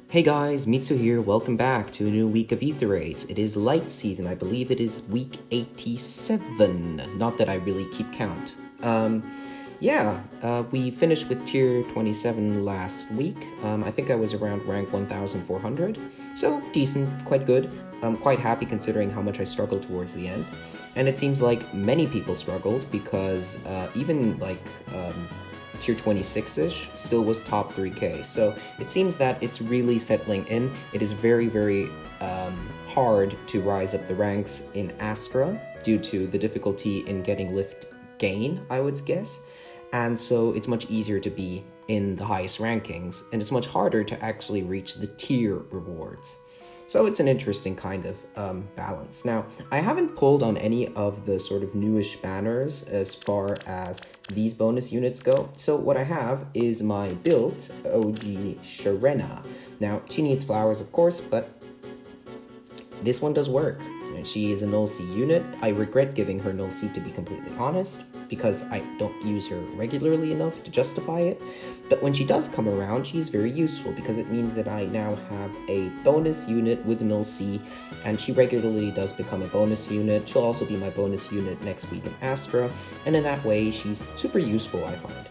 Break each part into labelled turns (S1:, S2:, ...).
S1: Hey guys, Mitsu here, welcome back to a new week of Ether Raids. It is light season, I believe it is week 87, not that I really keep count. We finished with tier 27 last week. I think I was around rank 1400, so decent, quite good. I'm quite happy considering how much I struggled towards the end. And it seems like many people struggled because even tier 26-ish still was top 3k, so it seems that it's really settling in. It is very hard to rise up the ranks in Astra due to the difficulty in getting lift gain, I would guess, and so it's much easier to be in the highest rankings, and it's much harder to actually reach the tier rewards. So it's an interesting kind of balance. Now, I haven't pulled on any of the sort of newish banners as far as these bonus units go. So what I have is my built OG Sharena. Now, she needs flowers, of course, but this one does work. She is a null C unit. I regret giving her null C, to be completely honest, because I don't use her regularly enough to justify it. But when she does come around, she's very useful because it means that I now have a bonus unit with null C, and she regularly does become a bonus unit. She'll also be my bonus unit next week in Astra, and in that way, she's super useful, I find.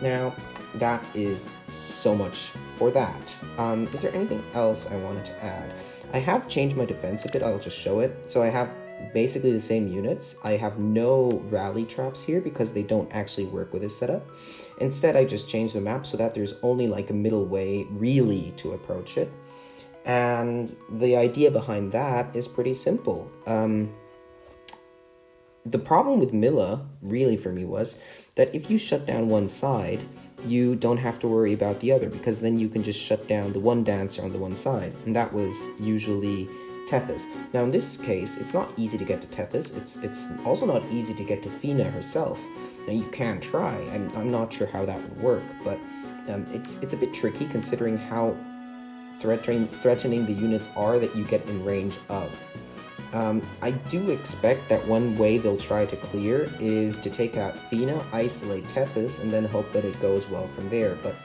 S1: Now, that is so much for that. Is there anything else I wanted to add? I have changed my defense a bit, I'll just show it. So I have basically the same units. I have no rally traps here because they don't actually work with this setup. Instead, I just changed the map so that there's only like a middle way really to approach it. And the idea behind that is pretty simple. The problem with Milla, really for me, was that if you shut down one side, you don't have to worry about the other, because then you can just shut down the one dancer on the one side, and that was usually Tethys. Now in this case, it's not easy to get to Tethys, it's also not easy to get to Fina herself. Now you can try, I'm not sure how that would work, but it's a bit tricky considering how threatening the units are that you get in range of. I do expect that one way they'll try to clear is to take out Fina, isolate Tethys, and then hope that it goes well from there, but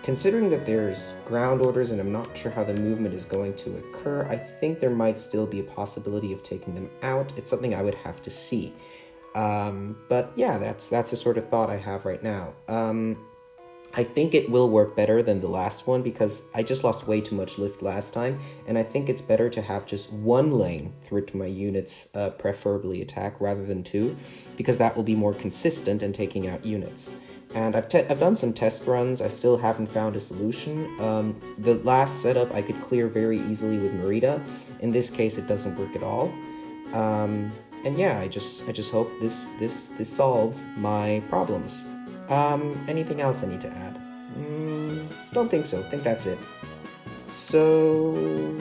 S1: considering that there's ground orders and I'm not sure how the movement is going to occur, I think there might still be a possibility of taking them out. It's something I would have to see. But yeah, that's the sort of thought I have right now. I think it will work better than the last one because I just lost way too much lift last time, and I think it's better to have just one lane through to my units, preferably attack, rather than two, because that will be more consistent in taking out units. And I've done some test runs. I still haven't found a solution. The last setup I could clear very easily with Merida. In this case, it doesn't work at all. And yeah, I just hope this solves my problems. Anything else I need to add? Don't think so. I think that's it. So,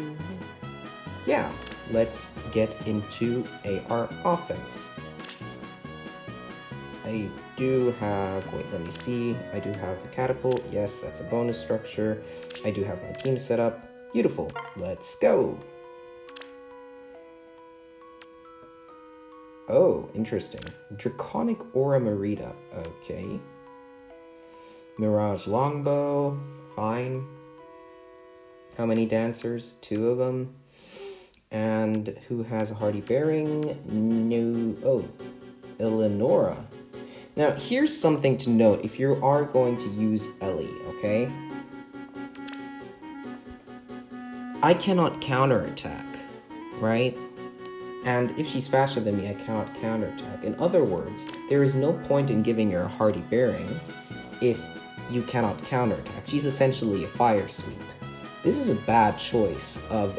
S1: yeah, let's get into AR offense. I do have, wait, let me see. I do have the catapult. Yes, that's a bonus structure. I do have my team set up. Beautiful. Let's go. Oh, interesting. Draconic Aura Merida. Okay. Mirage Longbow. Fine. How many dancers? 2 of them. And who has a Hardy Bearing? No. Oh, Eleonora. Now, here's something to note if you are going to use Ellie, okay? I cannot counterattack, right? And if she's faster than me, I cannot counterattack. In other words, there is no point in giving her a Hardy Bearing if you cannot counterattack. She's essentially a fire sweep. This is a bad choice of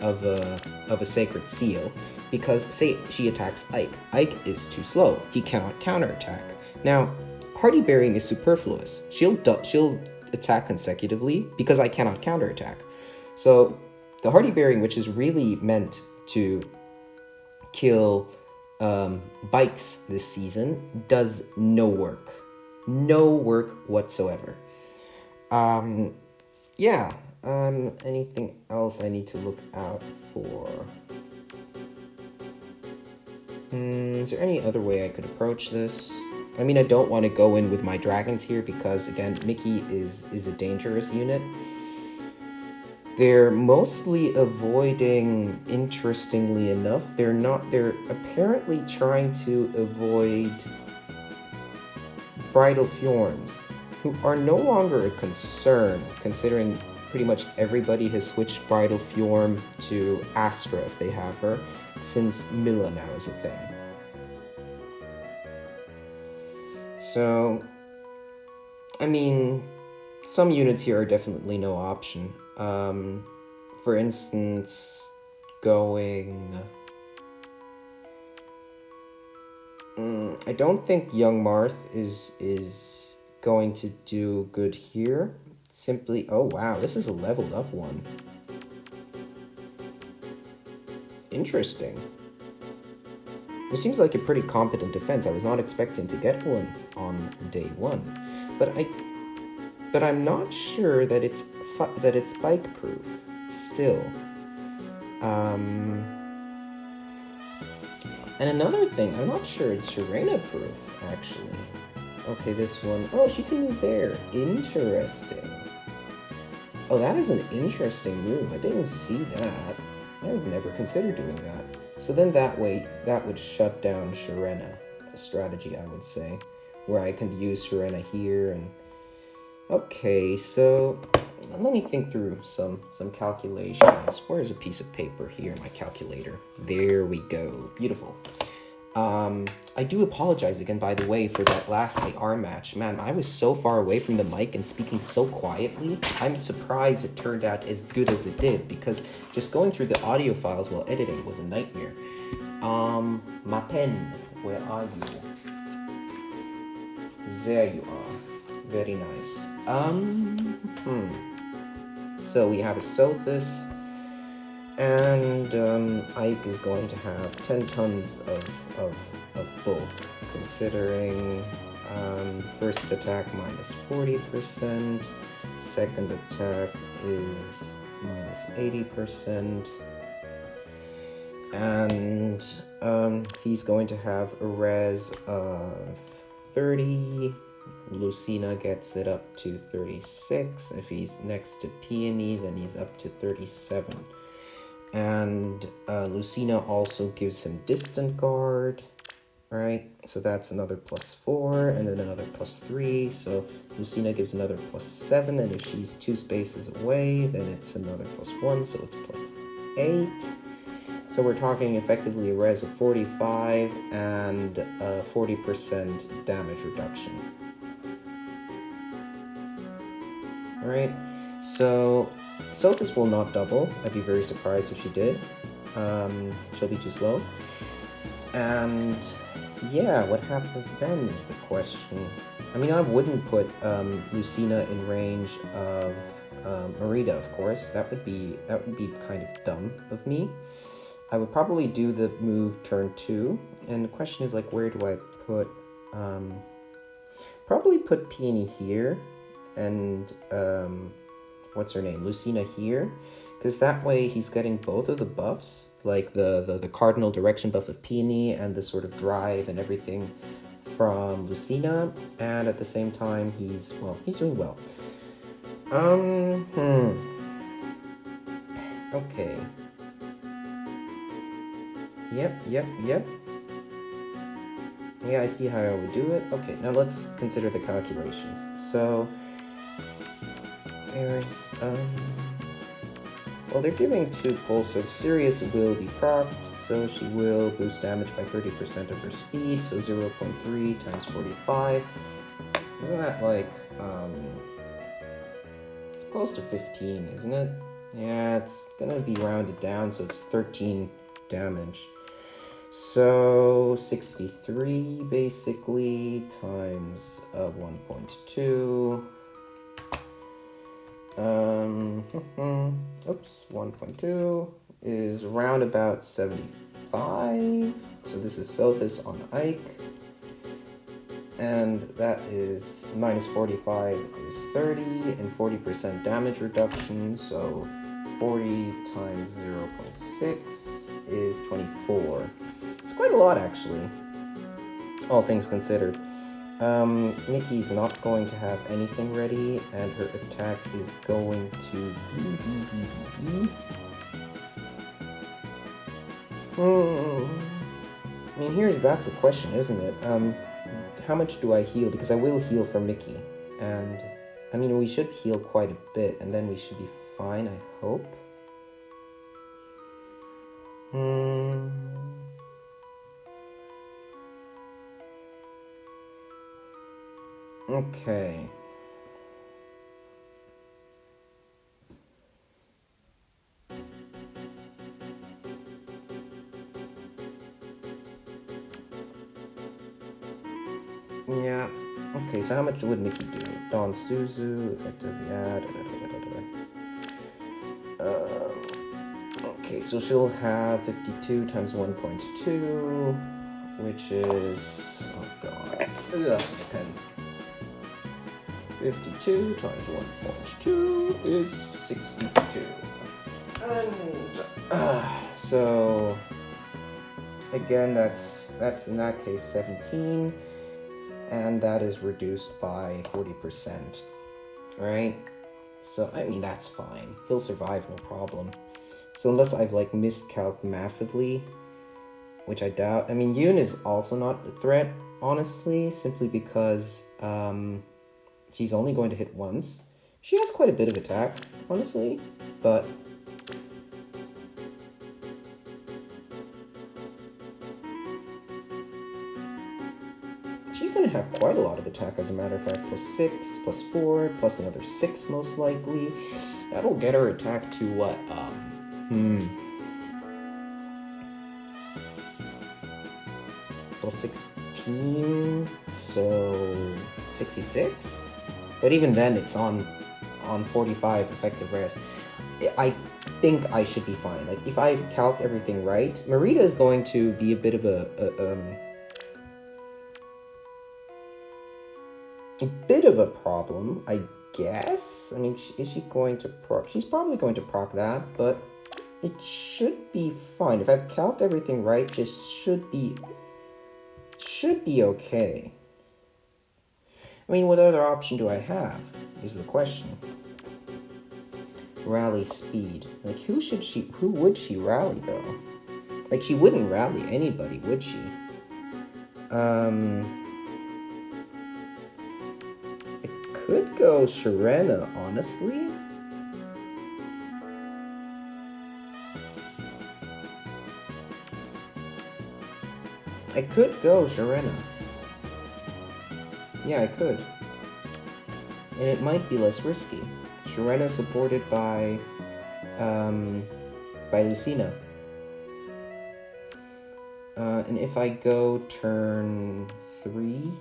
S1: a Sacred Seal, because say she attacks Ike. Ike is too slow. He cannot counterattack. Now, Hardy Bearing is superfluous. She'll attack consecutively because I cannot counterattack. So the Hardy Bearing, which is really meant to kill bikes this season, does no work. No work whatsoever. Yeah. Anything else I need to look out for? Is there any other way I could approach this? I mean, I don't want to go in with my dragons here because, again, Mickey is a dangerous unit. They're mostly avoiding, interestingly enough, they're apparently trying to avoid bridal fjorms, who are no longer a concern, considering pretty much everybody has switched bridal fjorm to Astra if they have her, since Milla now is a thing. So, I mean, some units here are definitely no option. For instance, going... I don't think Young Marth is going to do good here. Simply... Oh, wow, this is a leveled up one. Interesting. It seems like a pretty competent defense. I was not expecting to get one on day one. But I'm not sure that it's bike proof still. And another thing, I'm not sure it's Sharena proof actually. Okay, this one. Oh, she can move there. Interesting. Oh, that is an interesting move. I didn't see that. I would never consider doing that. So then that way, that would shut down Sharena, a strategy I would say, where I can use Sharena here and... Okay, so let me think through some calculations. Where's a piece of paper here, my calculator? There we go. Beautiful. I do apologize again, by the way, for that last AR match. Man, I was so far away from the mic and speaking so quietly. I'm surprised it turned out as good as it did, because just going through the audio files while editing was a nightmare. My pen, where are you? There you are. Very nice. So we have a Sothis, and Ike is going to have 10 tons of bulk, considering first attack minus 40%, second attack is minus 80%, and he's going to have a res of 30. Lucina gets it up to 36. If he's next to Peony, then he's up to 37. And Lucina also gives him distant guard, right? So that's another +4, and then another +3. So Lucina gives another +7, and if she's 2 spaces away, then it's another +1, so it's +8. So we're talking effectively a res of 45 and a 40% damage reduction. Alright, so Sothis will not double. I'd be very surprised if she did. She'll be too slow. And yeah, what happens then is the question. I mean, I wouldn't put Lucina in range of Merida, of course. That would be kind of dumb of me. I would probably do the move turn 2, and the question is, like, where do I put... probably put Peony here, and, what's her name? Lucina here, because that way he's getting both of the buffs, like the cardinal direction buff of Peony, and the sort of drive and everything from Lucina, and at the same time, he's doing well. Okay. Yep. Yeah, I see how I would do it. Okay, now let's consider the calculations. So, there's, well, they're giving 2 pulse, so Sirius will be procced, so she will boost damage by 30% of her speed, so 0.3 times 45. Isn't that like, it's close to 15, isn't it? Yeah, it's gonna be rounded down, so it's 13 damage. So 63 basically times 1.2. Oops, 1.2 is around about 75. So this is Sothis on Ike. And that is minus 45 is 30 and 40% damage reduction. So 40 times 0.6 is 24. It's quite a lot, actually, all things considered. Nikki's not going to have anything ready, and her attack is going to that's the question, isn't it? How much do I heal? Because I will heal for Mickey. And, I mean, we should heal quite a bit, and then we should be fine, I hope. Okay. Yeah. Okay, so how much would Mickey do? Don Suzu, effectively, okay, so she'll have 52 times 1.2, which is, oh god, ugh, 52 times 1.2 is 62. And, so, again, that's in that case 17. And that is reduced by 40%, right? So, I mean, that's fine. He'll survive, no problem. So unless I've, like, miscalced massively, which I doubt. I mean, Yoon is also not a threat, honestly, simply because she's only going to hit once. She has quite a bit of attack, honestly, but... she's going to have quite a lot of attack, as a matter of fact. Plus 6, plus 4, plus another 6, most likely. That'll get her attack to what? Plus 16, so 66? But even then, it's on 45 effective rest. I think I should be fine. Like, if I've calced everything right, Marita is going to be a bit of a bit of a problem, I guess. I mean, is she going to proc? She's probably going to proc that, but it should be fine. If I've calced everything right, this should be okay. I mean, what other option do I have, is the question. Rally speed. Like, who would she rally, though? Like, she wouldn't rally anybody, would she? Could go Sharena, honestly. I could go Sharena. Yeah, I could. And it might be less risky. Sharena supported by Lucina. And if I go turn 3...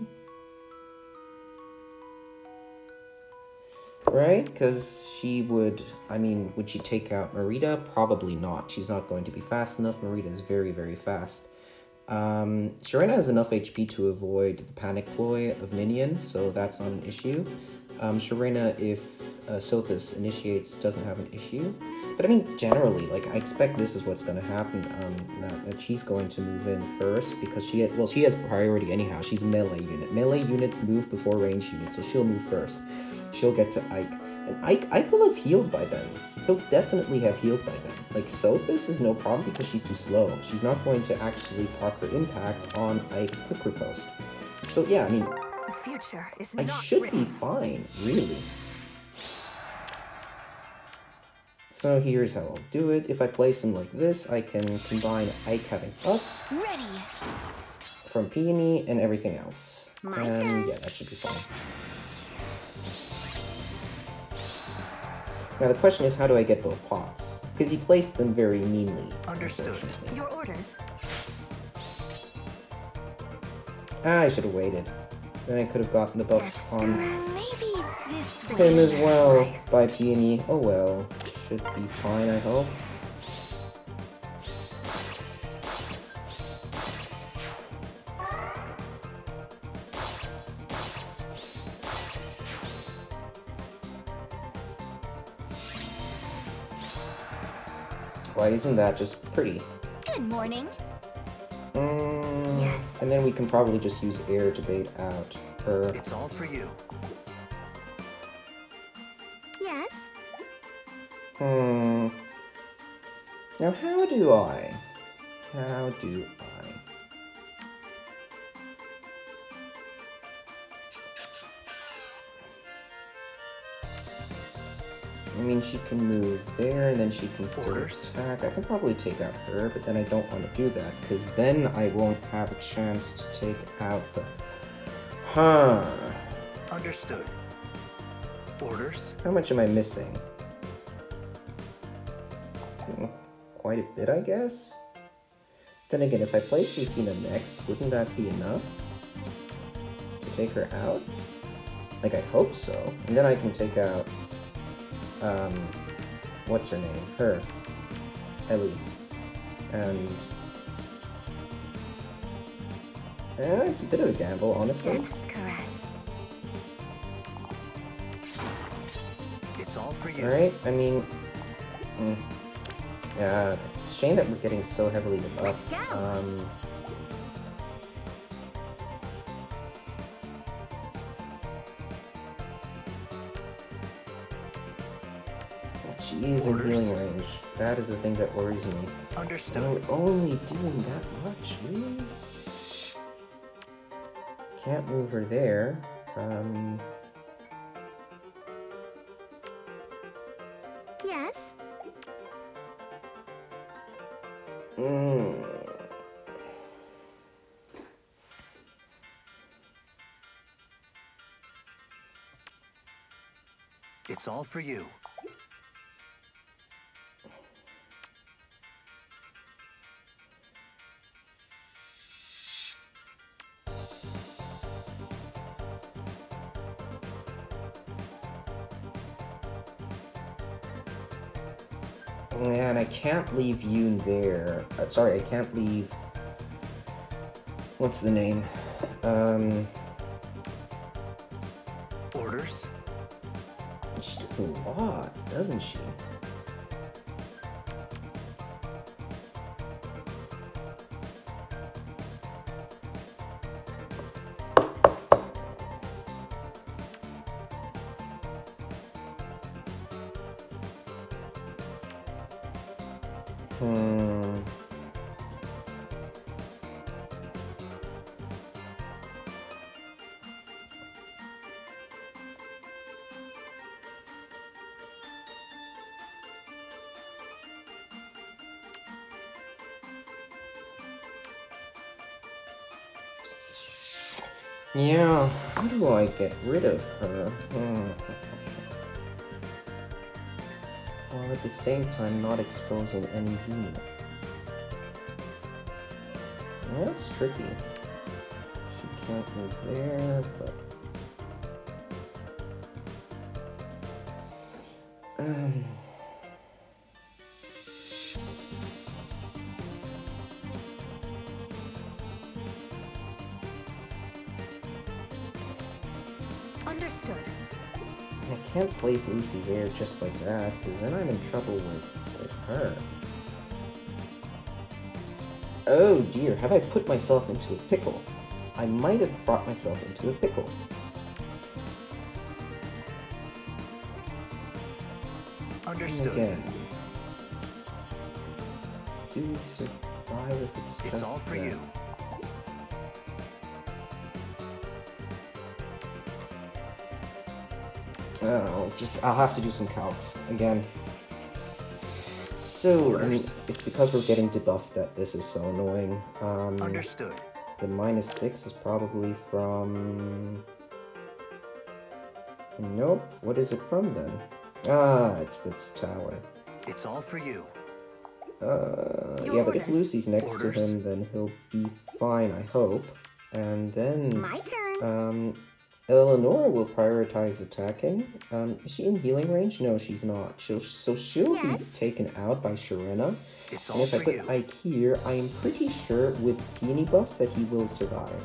S1: right? Because she would... I mean, would she take out Marita? Probably not. She's not going to be fast enough. Marita is very, very fast. Sharena has enough HP to avoid the panic ploy of Ninian, so that's not an issue. Sharena, if Sothis initiates, doesn't have an issue. But I mean, generally, like, I expect this is what's going to happen, that she's going to move in first, because she has priority anyhow. She's a melee unit. Melee units move before ranged units, so she'll move first. She'll get to Ike. And Ike will have healed by then. He'll definitely have healed by then. Like, Sothis is no problem because she's too slow. She's not going to actually proc her impact on Ike's quick riposte. So yeah, I mean,
S2: the future is
S1: I should be fine, really. So here's how I'll do it. If I place him like this, I can combine Ike having ups from Peony and everything else.
S2: My turn.
S1: Yeah, that should be fine. Now the question is, how do I get both pots? Because he placed them very meanly.
S2: Understood. Your orders.
S1: I should have waited. Then I could have gotten the buffs on
S2: Maybe
S1: him as well by Peony. Oh well. Should be fine, I hope. Why isn't that just pretty?
S2: Good morning. Yes.
S1: And then we can probably just use air to bait out her.
S3: It's all for you.
S2: Yes.
S1: Now how do I? I mean, she can move there, and then she can still
S2: Orders.
S1: attack. I can probably take out her, but then I don't want to do that, because then I won't have a chance to take out the... Huh.
S2: Understood. Orders.
S1: How much am I missing? Quite a bit, I guess? Then again, if I place Lucina next, wouldn't that be enough to take her out? Like, I hope so. And then I can take out, what's her name? Her. Ellie. And... it's a bit of a gamble, honestly.
S2: Death's caress. It's all for you.
S1: Alright, I mean... yeah, it's a shame that we're getting so heavily debuffed.
S2: Let's go.
S1: She is in healing range. That is the thing that worries me.
S2: Understood.
S1: And we're only doing that much, really? Can't move her there.
S2: Yes.
S3: It's all for you.
S1: And I can't leave Yoon there. Sorry, I can't leave... What's the name?
S3: Orders?
S1: She does a lot, doesn't she? Yeah, how do I get rid of her? While at the same time not exposing any unit. That's tricky. She can't move there, but...
S2: Understood.
S1: I can't place Lucy there just like that, because then I'm in trouble with her. Oh dear, have I put myself into a pickle? I might have brought myself into a pickle.
S3: Understood.
S1: Again. Do we survive if it's just
S3: It's all for
S1: that?
S3: you.
S1: I'll have to do some calcs again. So, I mean, it's because we're getting debuffed that this is so annoying.
S3: Understood.
S1: The -6 is probably from... Nope. What is it from then? Ah, it's this tower.
S3: It's all for you.
S1: Yeah, but if
S2: orders.
S1: Lucy's next
S3: Orders.
S1: to him, then he'll be fine, I hope. And then...
S2: My turn.
S1: Eleanor will prioritize attacking. Is she in healing range? No, she's not. She'll be
S2: Yes.
S1: taken out by Sharena.
S3: It's
S1: And
S3: all
S1: if I
S3: for
S1: put
S3: you.
S1: Ike here, I am pretty sure with peony buffs that he will survive.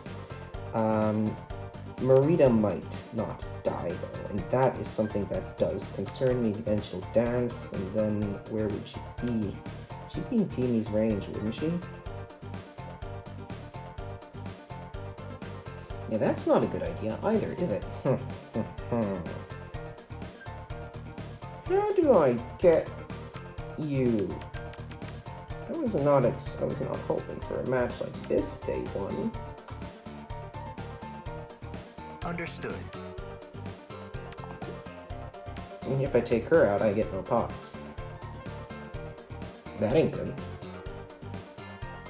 S1: Marita might not die though, and that is something that does concern me. Then she'll dance, and then where would she be? She'd be in Peony's range, wouldn't she? Yeah, that's not a good idea either, is it? How do I get you? I was not hoping for a match like this, day one.
S3: Understood.
S1: And if I take her out, I get no pots. That ain't good.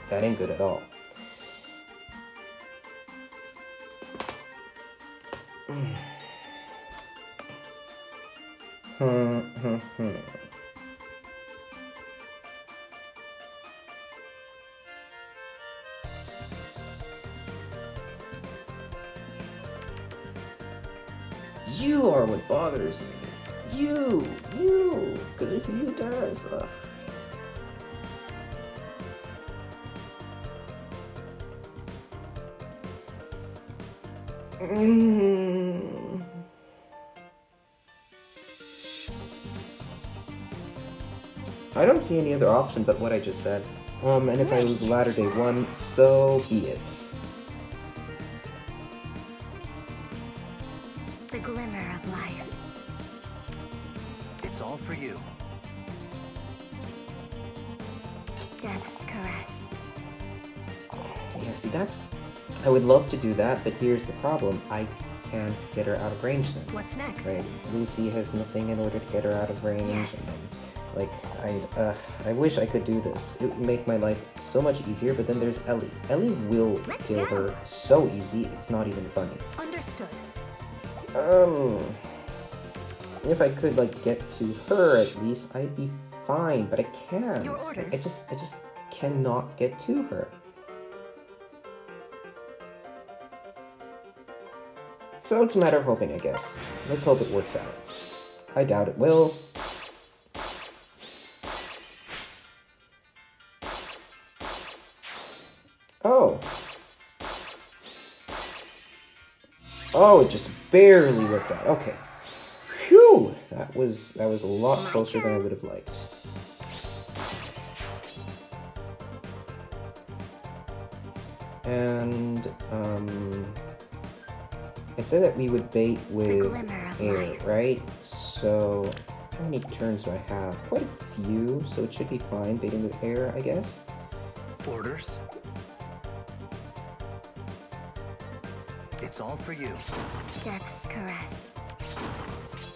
S1: That ain't good at all. You are what bothers me. You, because if you dance, I don't see any other option but what I just said. And if I lose ladder day 1, so be it.
S2: The glimmer of life.
S3: It's all for you.
S2: Death's caress.
S1: Yeah, see, I would love to do that, but here's the problem. I can't get her out of range now.
S2: What's next?
S1: Right? Lucy has nothing in order to get her out of range.
S2: Yes.
S1: And then, I wish I could do this. It would make my life so much easier, but then there's Ellie. Ellie will kill her so easy, it's not even funny.
S2: Understood.
S1: If I could, get to her at least, I'd be fine, but I can't.
S2: Your orders.
S1: I just cannot get to her. So it's a matter of hoping, I guess. Let's hope it works out. I doubt it will. Oh. Oh, it just barely worked out. Okay. Phew! That was a lot closer than I would have liked. And, I said that we would bait with air, right? So, how many turns do I have? Quite a few, so it should be fine baiting with air, I guess.
S3: Orders? It's all for you.
S2: Death's caress.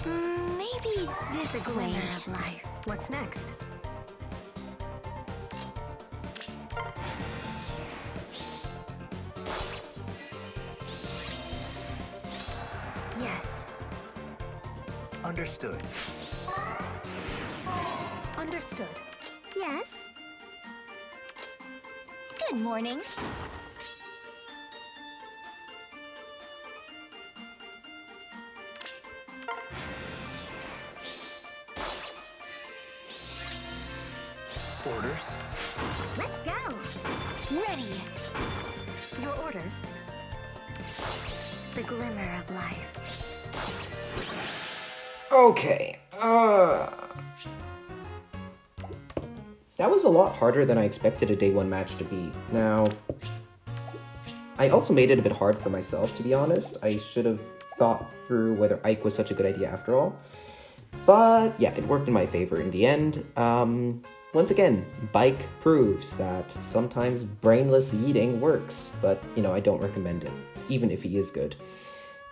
S2: Maybe this the glimmer of life. What's next? Yes.
S3: Understood.
S2: Understood. Yes. Good morning.
S3: Orders?
S2: Let's go. Ready. Your orders. The glimmer of life.
S1: Okay, that was a lot harder than I expected a day 1 match to be. Now, I also made it a bit hard for myself, to be honest. I should have thought through whether Ike was such a good idea after all. But yeah, it worked in my favor in the end. Once again, Bike proves that sometimes brainless eating works, but, I don't recommend it, even if he is good.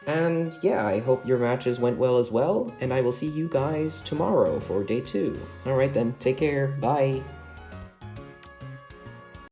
S1: And yeah, I hope your matches went well as well, and I will see you guys tomorrow for day 2. Alright then, take care, bye!